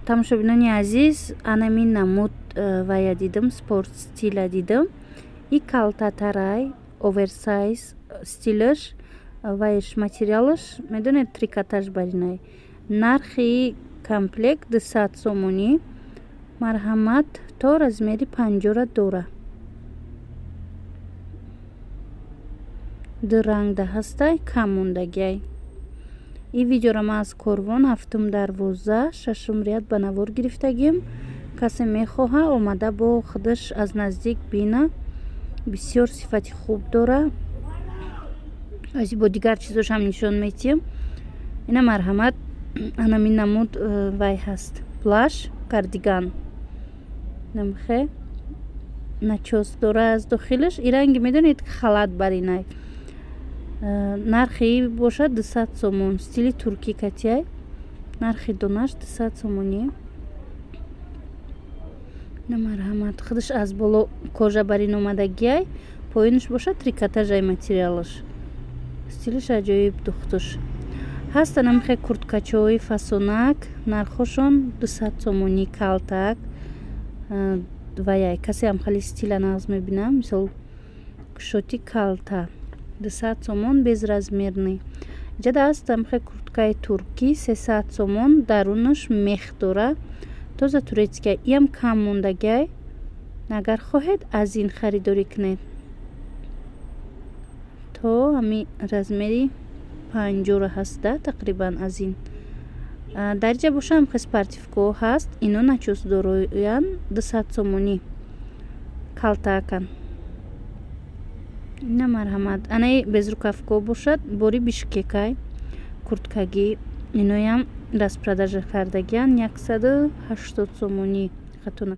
тамошобинони азиз, анами намуд вая дидам, спорт стила дидам. И калтатарай, оверсайз стилаш, ваиш материалаш медонед трикотаж баринай. Нархи комплект 200 сомонӣ. Марҳамат, то размери 50 дора. ду рангда ҳастай, кам мондагиай. И видеора ма аз Корвон 7/12 6 рият ба навор гирифтагим. Касе мехоҳа омада бо худаш аз наздик бина. Бисёр сифати хуб дора. аз бо дигар чизошам нишон метиҳам. Ина марҳамат, анами намуд вай ҳаст. Плаш, кардиган. намхе начос дора аз дохилаш. И ранги медонед халат баринай. нархи бошад 200 сомон. Стили туркӣ катияй. нархи донаш 200 сомонӣ. на марҳамат, худаш аз боло кожа барин омадагиай. поинаш бошад трикотажай материалаш. стилиш аҷоиб духтуш. ҳаста намхе курткачаҳои фасонак. нархошон 200 сомонӣ. калтак ваяй касе ам хали стила нағз мебинам. мисол кушоти калта 200 сомон безразмерный. ҷада аст намхе курткаи туркӣ 300 сомон. дарунаш мех дора. тоза турецкия. иам кам мондагиай. агар хоҳед аз ин харидорӣ кунед. то ҳами размери 50 ҳаста тақрибан аз ин. дар ҷа боша ҳамхе спортивкаҳо ҳаст. ино начосдороян 200 сомонӣ. калтаакан. ина марҳамат. анаи безрукавкаҳо бошад. бори бишкекай. курткагӣ. иноям распродажа кардагиян 180 сомонӣ. хатуна